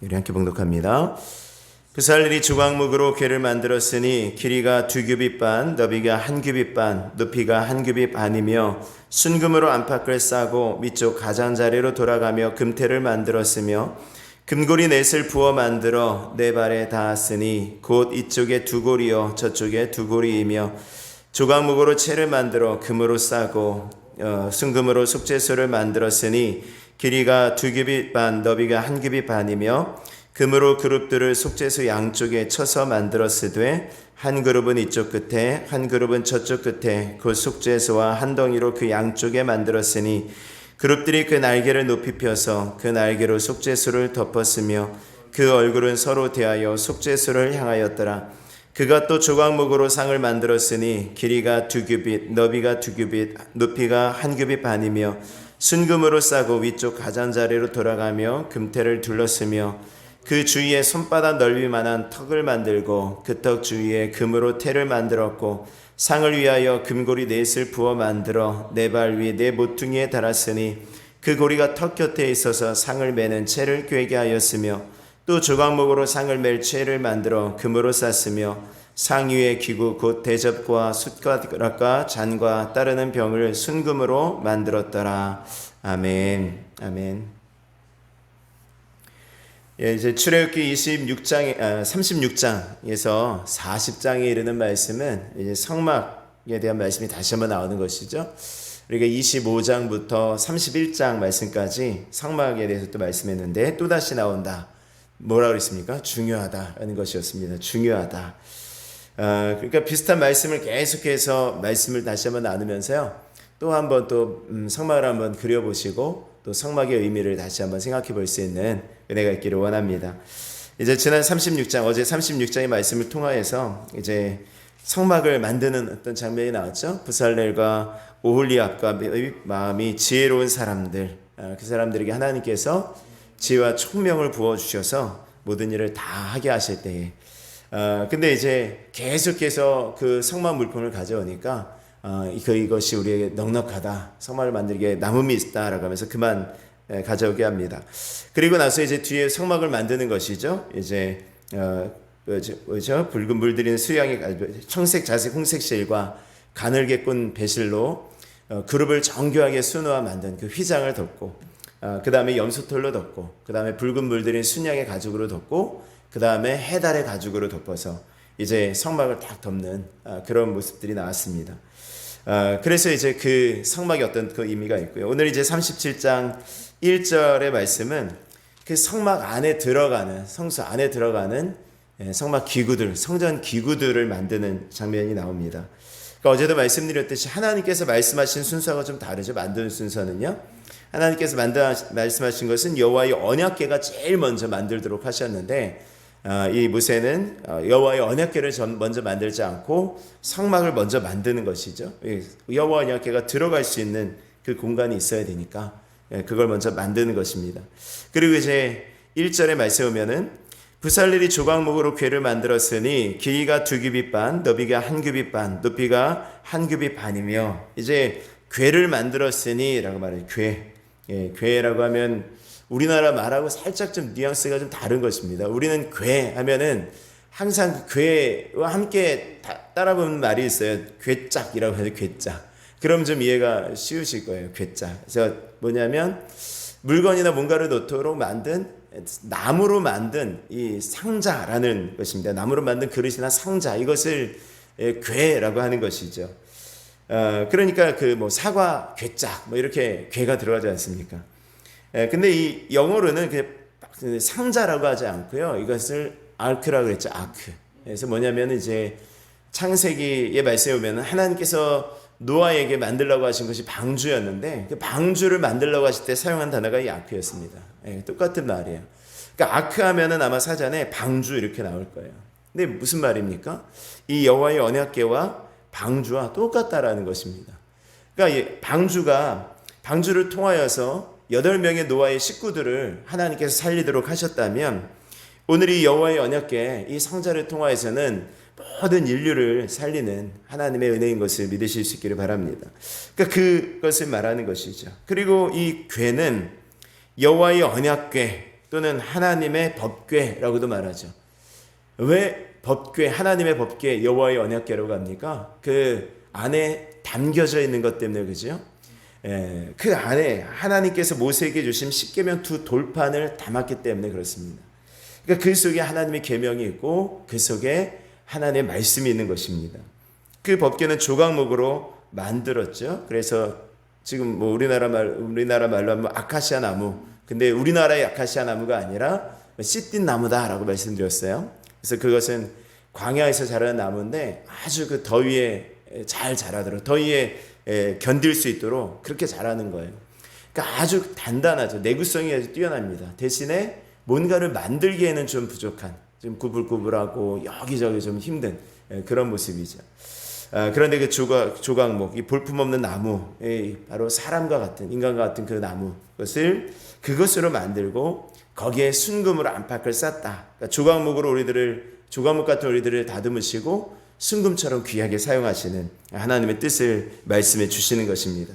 우리 함께 봉독합니다. 부살렐이 조각목으로 궤를 만들었으니 길이가 2규빗 반, 너비가 1규빗 반, 높이가 1규빗 반이며 순금으로 안팎을 싸고 밑쪽 가장자리로 돌아가며 금태를 만들었으며 금고리 넷을 부어 만들어 네 발에 닿았으니 곧 이쪽에 2고리요 저쪽에 2고리이며 조각목으로 채를 만들어 금으로 싸고 순금으로 속죄소를 만들었으니 길이가 2규빗 반, 너비가 1규빗 반이며 금으로 그룹들을 속죄소 양쪽에 쳐서 만들었으되 한 그룹은 이쪽 끝에 한 그룹은 저쪽 끝에 그 속죄소와 한 덩이로 그 양쪽에 만들었으니 그룹들이 그 날개를 높이 펴서 그 날개로 속죄소를 덮었으며 그 얼굴은 서로 대하여 속죄소를 향하였더라. 그가 또 조각목으로 상을 만들었으니 길이가 2규빗, 너비가 2규빗, 높이가 1규빗 반이며 순금으로 싸고 위쪽 가장자리로 돌아가며 금태를 둘렀으며 그 주위에 손바닥 넓이만한 턱을 만들고 그 턱 주위에 금으로 태를 만들었고 상을 위하여 금고리 넷을 부어 만들어 네 발 위에 네 모퉁이에 달았으니 그 고리가 턱 곁에 있어서 상을 매는 채를 꿰게 하였으며 또 조각목으로 상을 맬 채를 만들어 금으로 쌌으며 상 위에 기구 곧 대접과 숟가락과 잔과 따르는 병을 순금으로 만들었더라. 아멘. 아멘. 예, 이제 출애굽기 36장에서 40장에 이르는 말씀은 이제 성막에 대한 말씀이 다시 한번 나오는 것이죠. 그러니까 25장부터 31장 말씀까지 성막에 대해서 또 말씀했는데 또 다시 나온다. 뭐라 그랬습니까? 중요하다라는 것이었습니다. 중요하다. 그러니까 비슷한 말씀을 계속해서 말씀을 다시 한번 나누면서요. 또 한번 또 성막을 한번 그려보시고 또 성막의 의미를 다시 한번 생각해 볼 수 있는 은혜가 있기를 원합니다. 이제 지난 36장, 어제 36장의 말씀을 통하여서 이제 성막을 만드는 어떤 장면이 나왔죠. 부살렐과 오홀리압과 마음이 지혜로운 사람들, 그 사람들에게 하나님께서 지혜와 총명을 부어주셔서 모든 일을 다 하게 하실 때에 근데 이제 계속해서 그 성막 물품을 가져오니까 이것이 우리에게 넉넉하다. 성막을 만들기에 남음이 있다라고 하면서 그만 가져오게 합니다. 그리고 나서 이제 뒤에 성막을 만드는 것이죠. 이제 뭐죠? 붉은 물들인 수양의 청색, 자색, 홍색 실과 가늘게 꾼 배실로 그룹을 정교하게 수놓아 만든 그 휘장을 덮고 그 다음에 염소털로 덮고 그 다음에 붉은 물들인 순양의 가죽으로 덮고 그 다음에 해달의 가죽으로 덮어서 이제 성막을 딱 덮는 그런 모습들이 나왔습니다. 그래서 이제 그 성막이 어떤 그 의미가 있고요. 오늘 이제 37장 1절의 말씀은 그 성막 안에 들어가는 성소 안에 들어가는 성막 기구들, 성전 기구들을 만드는 장면이 나옵니다. 그러니까 어제도 말씀드렸듯이 하나님께서 말씀하신 순서가 좀 다르죠. 만드는 순서는요. 하나님께서 말씀하신 것은 여호와의 언약궤가 제일 먼저 만들도록 하셨는데 이 모세는 여호와의 언약궤를 먼저 만들지 않고 성막을 먼저 만드는 것이죠. 여호와 언약궤가 들어갈 수 있는 그 공간이 있어야 되니까 그걸 먼저 만드는 것입니다. 그리고 이제 1절에 말씀에 보면은 부살렐이 조각목으로 궤를 만들었으니 길이가 2규빗 반, 너비가 1규빗 반, 높이가 1규빗 반이며 이제 궤를 만들었으니 라고 말해요. 궤라고 하면 우리나라 말하고 살짝 좀 뉘앙스가 좀 다른 것입니다. 우리는 궤 하면은 항상 궤와 함께 따라 부르는 말이 있어요. 궤짝이라고 해서 궤짝. 그럼 좀 이해가 쉬우실 거예요. 궤짝. 그래서 뭐냐면 물건이나 뭔가를 놓도록 만든 나무로 만든 이 상자라는 것입니다. 나무로 만든 그릇이나 상자 이것을 궤라고 하는 것이죠. 그러니까 그 뭐 사과 궤짝 뭐 이렇게 궤가 들어가지 않습니까? 근데 이 영어로는 그 상자라고 하지 않고요. 이것을 아크라고 그랬죠. 아크. 그래서 뭐냐면 이제 창세기의 말씀에 보면 하나님께서 노아에게 만들라고 하신 것이 방주였는데 그 방주를 만들라고 하실 때 사용한 단어가 이 아크였습니다. 똑같은 말이에요. 그러니까 아크 하면은 아마 사전에 방주 이렇게 나올 거예요. 근데 무슨 말입니까? 이 여호와의 언약궤와 방주와 똑같다라는 것입니다. 그러니까 이 방주를 통하여서 8명의 노아의 식구들을 하나님께서 살리도록 하셨다면 오늘 이 여호와의 언약궤 이 상자를 통하여서는 모든 인류를 살리는 하나님의 은혜인 것을 믿으실 수 있기를 바랍니다. 그러니까 그것을 말하는 것이죠. 그리고 이 궤는 여호와의 언약궤 또는 하나님의 법궤라고도 말하죠. 왜 법궤, 하나님의 법궤, 여호와의 언약궤라고 합니까? 그 안에 담겨져 있는 것 때문에, 그죠? 그 안에 하나님께서 모세에게 주신 십계명 두 돌판을 담았기 때문에 그렇습니다. 그러니까 그 속에 하나님의 계명이 있고 그 속에 하나님의 말씀이 있는 것입니다. 그 법궤는 조각목으로 만들었죠. 그래서 지금 뭐 우리나라 말로 하면 아카시아 나무. 근데 우리나라의 아카시아 나무가 아니라 씨띤 나무다라고 말씀드렸어요. 그래서 그것은 광야에서 자라는 나무인데 아주 그 더위에 잘 자라도록, 더위에 견딜 수 있도록 그렇게 자라는 거예요. 그러니까 아주 단단하죠. 내구성이 아주 뛰어납니다. 대신에 뭔가를 만들기에는 좀 부족한, 좀 구불구불하고 여기저기 좀 힘든 그런 모습이죠. 그런데 그 조각목, 이 볼품없는 나무, 바로 사람과 같은, 인간과 같은 그 나무, 그것으로 만들고 거기에 순금으로 안팎을 쌌다. 그러니까 조각목 같은 우리들을 다듬으시고 순금처럼 귀하게 사용하시는 하나님의 뜻을 말씀해 주시는 것입니다.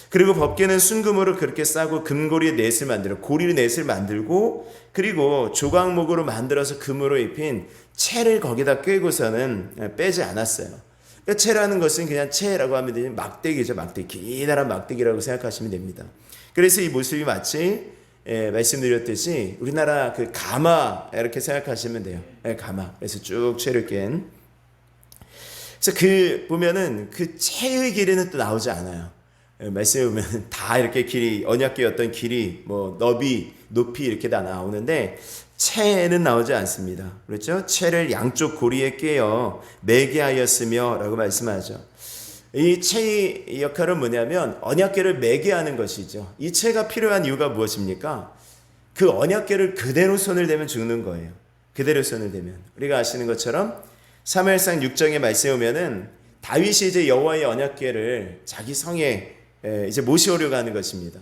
그리고 법궤는 순금으로 그렇게 싸고 금고리 넷을 만들어 고리 넷을 만들고, 그리고 조각목으로 만들어서 금으로 입힌 채를 거기다 꿰고서는 빼지 않았어요. 그러니까 채라는 것은 그냥 채라고 하면 막대기죠. 막대기, 기다란 막대기라고 생각하시면 됩니다. 그래서 이 모습이 마치 말씀드렸듯이 우리나라 그 가마 이렇게 생각하시면 돼요. 가마. 그래서 쭉 채를 깬. 그래서 보면은 그 채의 길이는 또 나오지 않아요. 말씀해 보면 다 이렇게 길이, 언약궤였던 길이, 뭐 너비, 높이 이렇게 다 나오는데 채는 나오지 않습니다. 그렇죠? 채를 양쪽 고리에 꿰어 매게 하였으며 라고 말씀하죠. 이 채의 역할은 뭐냐면 언약궤를 매게 하는 것이죠. 이 채가 필요한 이유가 무엇입니까? 그 언약궤를 그대로 손을 대면 죽는 거예요. 그대로 손을 대면. 우리가 아시는 것처럼 사무엘상 6장에 말씀에 오면은 다윗이 이제 여호와의 언약궤를 자기 성에 이제 모셔오려고 하는 것입니다.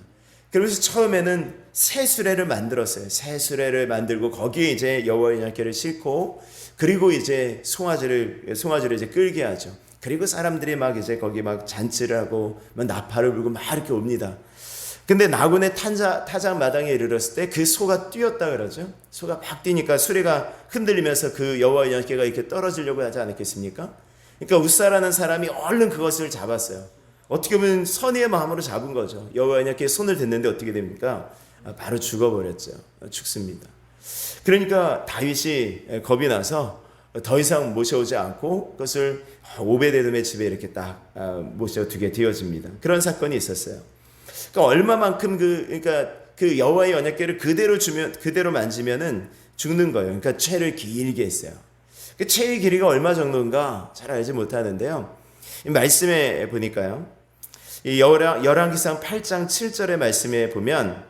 그러면서 처음에는 새 수레를 만들었어요. 새 수레를 만들고 거기에 이제 여호와의 언약궤를 싣고, 그리고 이제 송아지를 이제 끌게 하죠. 그리고 사람들이 막 이제 거기 막 잔치를 하고 막 나팔을 불고 막 이렇게 옵니다. 근데 나군의 타작 마당에 이르렀을 때 그 소가 뛰었다 그러죠. 소가 막 뛰니까 수레가 흔들리면서 그 여호와의 언약궤가 이렇게 떨어지려고 하지 않았겠습니까? 그러니까 웃사라는 사람이 얼른 그것을 잡았어요. 어떻게 보면 선의의 마음으로 잡은 거죠. 여호와의 언약궤에 손을 댔는데 어떻게 됩니까? 바로 죽어버렸죠. 죽습니다. 그러니까 다윗이 겁이 나서 더 이상 모셔오지 않고 그것을 오베데돔의 집에 이렇게 딱 모셔두게 되어집니다. 그런 사건이 있었어요. 그러니까 얼마만큼 그 여호와의 언약궤를 그대로 만지면은 죽는 거예요. 그러니까 채를 길게 했어요. 그 채의 길이가 얼마 정도인가 잘 알지 못하는데요. 이 말씀에 보니까요. 이 열왕기상 8장 7절의 말씀에 보면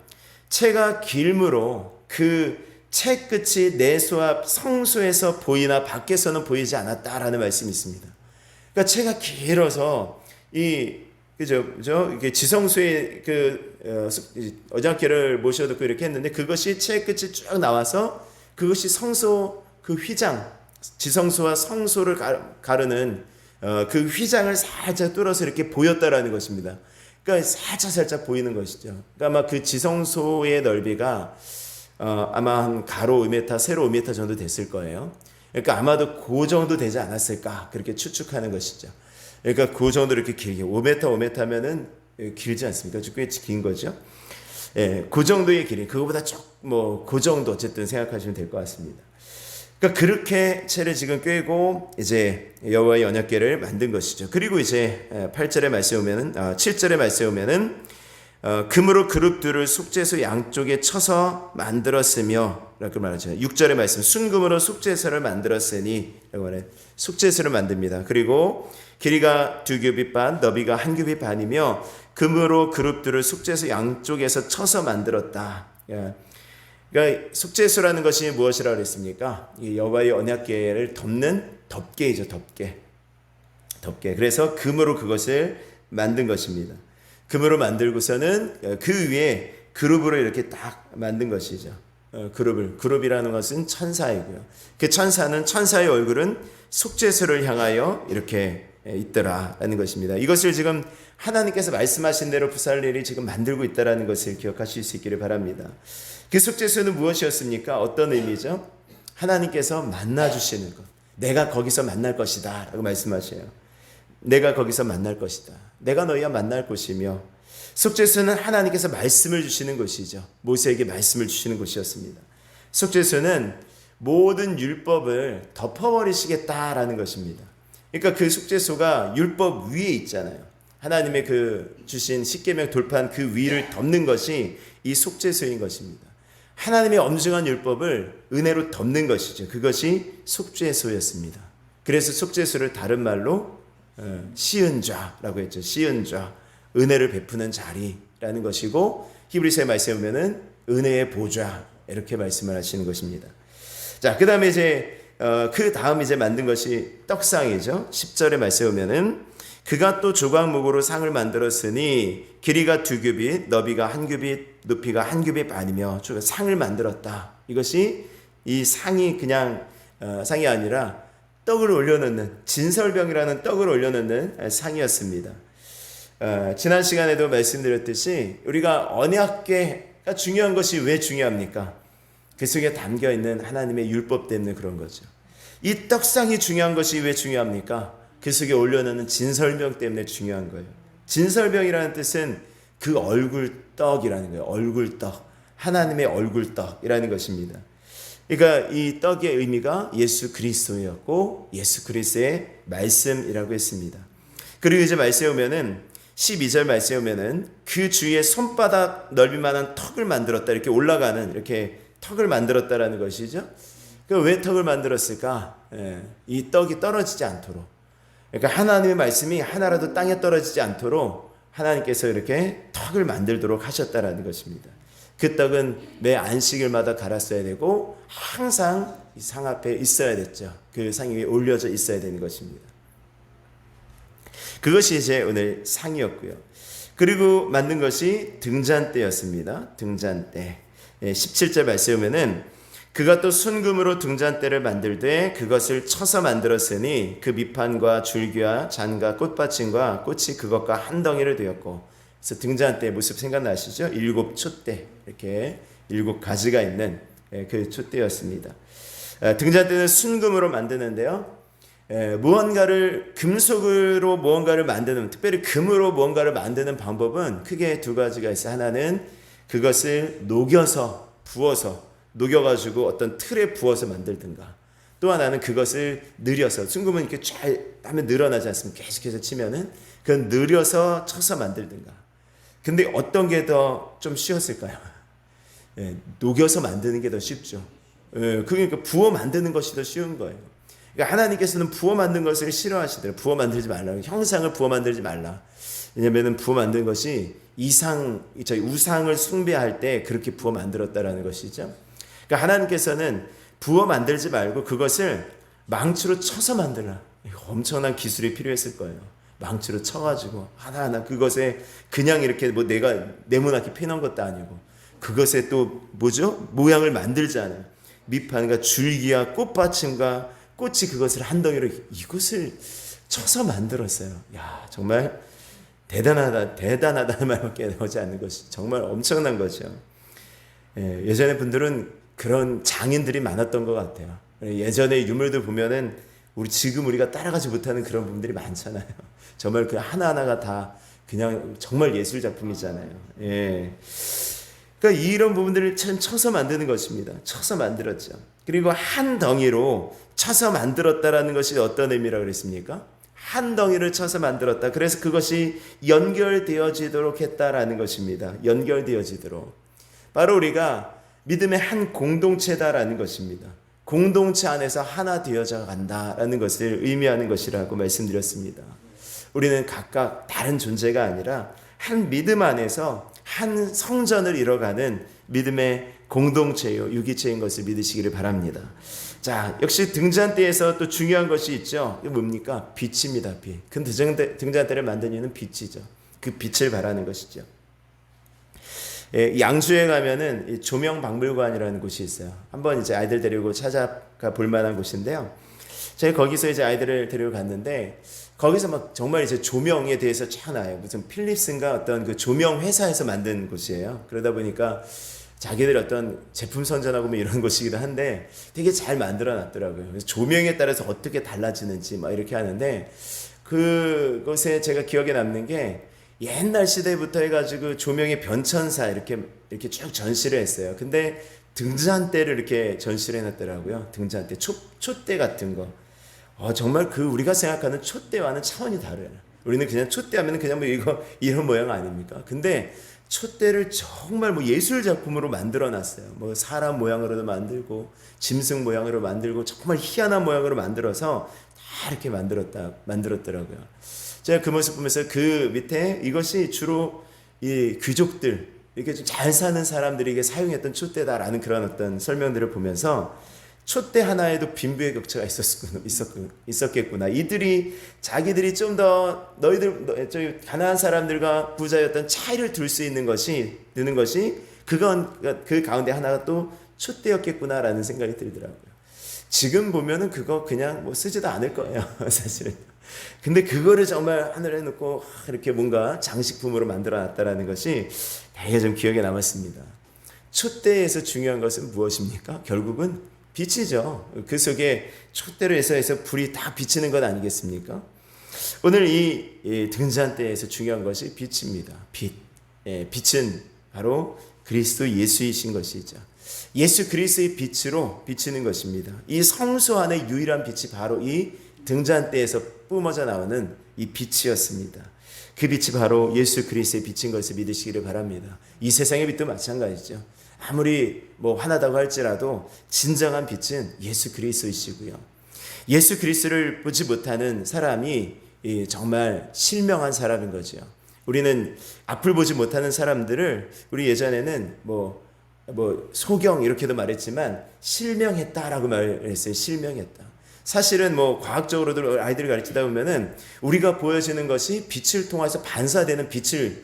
채가 길므로 그 채 끝이 내소 앞 성소에서 보이나 밖에서는 보이지 않았다라는 말씀이 있습니다. 그러니까 채가 길어서 이게 지성소에 언약궤를 모셔놓고 이렇게 했는데 그것이 채 끝이 쭉 나와서 그것이 성소 그 휘장, 지성소와 성소를 가르는 그 휘장을 살짝 뚫어서 이렇게 보였다라는 것입니다. 그러니까 살짝 보이는 것이죠. 그러니까 아마 그 지성소의 넓이가 아마 한 가로 5m, 세로 5m 정도 됐을 거예요. 그러니까 아마도 그 정도 되지 않았을까 그렇게 추측하는 것이죠. 그러니까 그 정도 이렇게 길게 5m 하면은 길지 않습니까? 꽤 긴 거죠. 그 정도의 길이, 그거보다 그 정도 어쨌든 생각하시면 될 것 같습니다. 그러니까 그렇게 채를 지금 꿰고 이제 여호와의 언약궤를 만든 것이죠. 그리고 이제 8절의 말씀에 오면은 7절의 말씀에 오면은 금으로 그룹들을 속죄소 양쪽에 쳐서 만들었으며 라고 말하죠. 6절의 말씀, 순금으로 속죄소를 만들었으니 라고 말해요. 속죄소를 만듭니다. 그리고 길이가 2규빗 반, 너비가 1규빗 반이며 금으로 그룹들을 속죄소 양쪽에서 쳐서 만들었다. 그러니까 속죄소라는 것이 무엇이라고 그랬습니까? 여호와의 언약궤를 덮는 덮개이죠. 덮개. 그래서 금으로 그것을 만든 것입니다. 금으로 만들고서는 그 위에 그룹으로 이렇게 딱 만든 것이죠. 그룹이라는 것은 천사이고요. 그 천사의 얼굴은 속죄소를 향하여 이렇게 있더라라는 것입니다. 이것을 지금 하나님께서 말씀하신 대로 부살렐이 지금 만들고 있다라는 것을 기억하실 수 있기를 바랍니다. 그 속죄소는 무엇이었습니까? 어떤 의미죠? 하나님께서 만나주시는 것. 내가 거기서 만날 것이다 라고 말씀하셔요. 내가 거기서 만날 것이다. 내가 너희와 만날 곳이며, 속죄소는 하나님께서 말씀을 주시는 것이죠. 모세에게 말씀을 주시는 것이었습니다. 속죄소는 모든 율법을 덮어버리시겠다라는 것입니다. 그러니까 그 속죄소가 율법 위에 있잖아요. 하나님의 그 주신 십계명 돌판 그 위를 덮는 것이 이 속죄소인 것입니다. 하나님의 엄중한 율법을 은혜로 덮는 것이죠. 그것이 속죄소였습니다. 그래서 속죄소를 다른 말로 시은좌라고 했죠. 시은좌, 은혜를 베푸는 자리라는 것이고, 히브리서의 말씀에 보면은 은혜의 보좌 이렇게 말씀을 하시는 것입니다. 자, 그 다음에 이제 그 다음 이제 만든 것이 떡상이죠. 10절의 말씀에 보면은 그가 또 조각목으로 상을 만들었으니 길이가 2규빗, 너비가 1규빗, 높이가 1규빗 반이며 상을 만들었다. 이것이 이 상이 그냥 상이 아니라 떡을 올려놓는, 진설병이라는 떡을 올려놓는 상이었습니다. 지난 시간에도 말씀드렸듯이 우리가 언약궤가 중요한 것이 왜 중요합니까? 그 속에 담겨있는 하나님의 율법 때문에 그런 거죠. 이 떡상이 중요한 것이 왜 중요합니까? 그 속에 올려놓는 진설병 때문에 중요한 거예요. 진설병이라는 뜻은 그 얼굴떡이라는 거예요. 얼굴떡, 하나님의 얼굴떡이라는 것입니다. 그러니까 이 떡의 의미가 예수 그리스도였고 예수 그리스도의 말씀이라고 했습니다. 그리고 이제 말씀에 오면은 12절 말씀에 오면은 그 주위에 손바닥 넓이만한 턱을 만들었다, 이렇게 올라가는 이렇게 턱을 만들었다라는 것이죠. 왜 턱을 만들었을까? 이 떡이 떨어지지 않도록. 그러니까 하나님의 말씀이 하나라도 땅에 떨어지지 않도록 하나님께서 이렇게 턱을 만들도록 하셨다라는 것입니다. 그 떡은 매 안식일마다 갈았어야 되고 항상 이 상 앞에 있어야 됐죠. 그 상 위에 올려져 있어야 되는 것입니다. 그것이 이제 오늘 상이었고요. 그리고 만든 것이 등잔대였습니다. 등잔대. 17절 말씀에 보면은 그가 또 순금으로 등잔대를 만들되 그것을 쳐서 만들었으니 그 밑판과 줄기와 잔과 꽃받침과 꽃이 그것과 한 덩이를 되었고, 그래서 등잔대의 모습 생각나시죠? 7 촛대, 이렇게 7가지가 있는 그 촛대였습니다. 등잔대는 순금으로 만드는데요, 무언가를 금속으로 무언가를 만드는, 특별히 금으로 무언가를 만드는 방법은 크게 2가지가 있어요. 하나는 그것을 녹여서, 부어서 녹여가지고 어떤 틀에 부어서 만들든가, 또 하나는 그것을 느려서, 순금은 이렇게 잘 하면 늘어나지 않습니까? 계속해서 치면은 그건 느려서 쳐서 만들든가. 근데 어떤 게 더 좀 쉬웠을까요? 녹여서 만드는 게 더 쉽죠. 그러니까 부어 만드는 것이 더 쉬운 거예요. 그러니까 하나님께서는 부어 만든 것을 싫어하시더라고요. 부어 만들지 말라. 형상을 부어 만들지 말라. 왜냐하면 부어 만든 것이 저희 우상을 숭배할 때 그렇게 부어 만들었다라는 것이죠. 그러니까 하나님께서는 부어 만들지 말고 그것을 망치로 쳐서 만들라. 엄청난 기술이 필요했을 거예요. 망치로 쳐가지고 하나하나 그것에 그냥 이렇게 뭐 내가 네모나게 피는 것도 아니고 그것에 또 뭐죠? 모양을 만들잖아요. 밑판과 줄기와 꽃받침과 꽃이 그것을 한 덩이로 이것을 쳐서 만들었어요. 야, 정말 대단하다는 말밖에 나오지 않는 것이 정말 엄청난 거죠. 예전에 분들은 그런 장인들이 많았던 것 같아요. 예전에 유물들 보면은 지금 우리가 따라가지 못하는 그런 부분들이 많잖아요. 정말 그 하나하나가 다 그냥 정말 예술 작품이잖아요. 그러니까 이런 부분들을 참 쳐서 만드는 것입니다. 쳐서 만들었죠. 그리고 한 덩이로 쳐서 만들었다라는 것이 어떤 의미라고 그랬습니까? 한 덩이를 쳐서 만들었다. 그래서 그것이 연결되어지도록 했다라는 것입니다. 연결되어지도록. 바로 우리가 믿음의 한 공동체다라는 것입니다. 공동체 안에서 하나 되어져 간다라는 것을 의미하는 것이라고 말씀드렸습니다. 우리는 각각 다른 존재가 아니라 한 믿음 안에서 한 성전을 이뤄가는 믿음의 공동체요, 유기체인 것을 믿으시기를 바랍니다. 자, 역시 등잔대에서 또 중요한 것이 있죠. 이게 뭡니까? 빛입니다. 빛. 그 등잔대를 만든 이유는 빛이죠. 그 빛을 바라는 것이죠. 양주에 가면은 조명박물관이라는 곳이 있어요. 한번 이제 아이들 데리고 찾아가 볼 만한 곳인데요. 제가 거기서 이제 아이들을 데리고 갔는데 거기서 막 정말 이제 조명에 대해서 쫙 나와요. 무슨 필립슨가 어떤 그 조명 회사에서 만든 곳이에요. 그러다 보니까 자기들 어떤 제품 선전하고 뭐 이런 곳이기도 한데 되게 잘 만들어 놨더라고요. 그래서 조명에 따라서 어떻게 달라지는지 막 이렇게 하는데, 그것에 제가 기억에 남는 게 옛날 시대부터 해가지고 조명의 변천사 이렇게 쭉 전시를 했어요. 근데 등잔대를 이렇게 전시를 해놨더라고요. 등잔대, 촛대 같은 거. 정말 그 우리가 생각하는 촛대와는 차원이 다르요. 우리는 그냥 촛대 하면 그냥 뭐 이거 이런 모양 아닙니까? 근데 촛대를 정말 뭐 예술 작품으로 만들어 놨어요. 뭐 사람 모양으로도 만들고 짐승 모양으로 만들고 정말 희한한 모양으로 만들어서 다 이렇게 만들었더라고요. 제가 그 모습 보면서 그 밑에 이것이 주로 이 귀족들, 이렇게 좀 잘 사는 사람들에게 사용했던 촛대다라는 그런 어떤 설명들을 보면서 촛대 하나에도 빈부의 격차가 있었겠구나. 이들이 자기들이 좀 더 너희들 저희 가난한 사람들과 부자였던 차이를 둘 수 있는 것이 드는 것이 그 가운데 하나가 또 촛대였겠구나라는 생각이 들더라고요. 지금 보면은 그거 그냥 뭐 쓰지도 않을 거예요, 사실은. 근데 그거를 정말 하늘에 놓고 이렇게 뭔가 장식품으로 만들어 놨다라는 것이 되게 좀 기억에 남았습니다. 촛대에서 중요한 것은 무엇입니까? 결국은 빛이죠. 그 속에 촛대로 해서 불이 다 비치는 것 아니겠습니까? 오늘 이 등잔대에서 중요한 것이 빛입니다. 빛. 빛은 바로 그리스도 예수이신 것이죠. 예수 그리스도의 빛으로 비치는 것입니다. 이 성소 안에 유일한 빛이 바로 이 등잔대에서 뿜어져 나오는 이 빛이었습니다. 그 빛이 바로 예수 그리스도의 빛인 것을 믿으시기를 바랍니다. 이 세상의 빛도 마찬가지죠. 아무리 뭐 환하다고 할지라도 진정한 빛은 예수 그리스도이시고요. 예수 그리스도를 보지 못하는 사람이 정말 실명한 사람인 거죠. 우리는 앞을 보지 못하는 사람들을 우리 예전에는 뭐 소경 이렇게도 말했지만 실명했다라고 말했어요. 실명했다. 사실은 뭐 과학적으로도 아이들을 가르치다 보면은 우리가 보여지는 것이 빛을 통해서 반사되는 빛을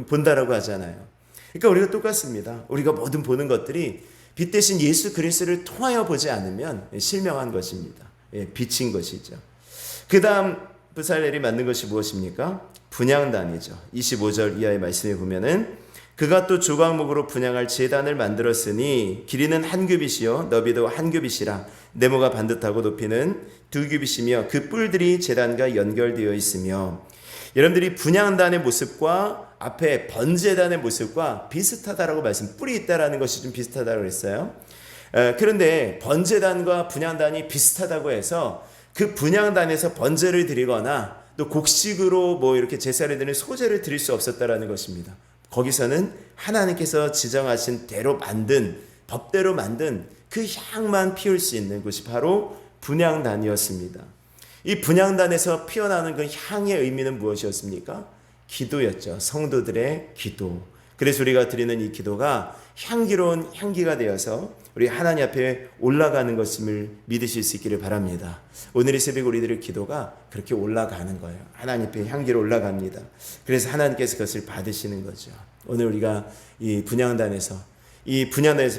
본다라고 하잖아요. 그러니까 우리가 똑같습니다. 우리가 모든 보는 것들이 빛 대신 예수 그리스도를 통하여 보지 않으면 실명한 것입니다. 빛인 것이죠. 그 다음 부살렐이 만든 것이 무엇입니까? 분향단이죠. 25절 이하의 말씀에 보면은 그가 또 조각목으로 분향할 제단을 만들었으니 길이는 한 규빗이요 너비도 한 규빗이라 네모가 반듯하고 높이는 두 규빗이며 그 뿔들이 제단과 연결되어 있으며, 여러분들이 분향단의 모습과 앞에 번제단의 모습과 비슷하다라고 뿔이 있다라는 것이 좀 비슷하다고 했어요. 그런데 번제단과 분향단이 비슷하다고 해서 그 분향단에서 번제를 드리거나 또 곡식으로 뭐 이렇게 제사를 드리는 소제를 드릴 수 없었다라는 것입니다. 거기서는 하나님께서 지정하신 대로 만든, 법대로 만든 그 향만 피울 수 있는 곳이 바로 분향단이었습니다. 이 분향단에서 피어나는 그 향의 의미는 무엇이었습니까? 기도였죠. 성도들의 기도. 그래서 우리가 드리는 이 기도가 향기로운 향기가 되어서 우리 하나님 앞에 올라가는 것임을 믿으실 수 있기를 바랍니다. 오늘 이 새벽 우리들의 기도가 그렇게 올라가는 거예요. 하나님 앞에 향기로 올라갑니다. 그래서 하나님께서 그것을 받으시는 거죠. 오늘 우리가 이 분향단에서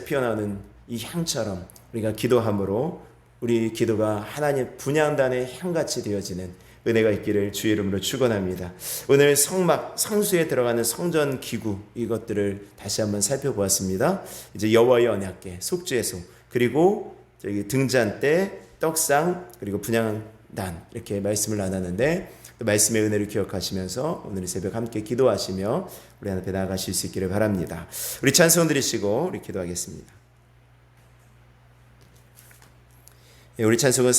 피어나는 이 향처럼 우리가 기도함으로 우리 기도가 하나님 분향단의 향같이 되어지는 은혜가 있기를 주의 이름으로 축원합니다. 오늘 성수에 들어가는 성전 기구 이것들을 다시 한번 살펴보았습니다. 이제 여호와의 언약궤, 속죄의 소, 그리고 저기 등잔대, 떡상, 그리고 분향단 이렇게 말씀을 나눴는데, 또 말씀의 은혜를 기억하시면서 오늘 새벽 함께 기도하시며 우리 하나님 앞에 나아가실 수 있기를 바랍니다. 우리 찬송 드리시고 우리 기도하겠습니다. 우리 찬송은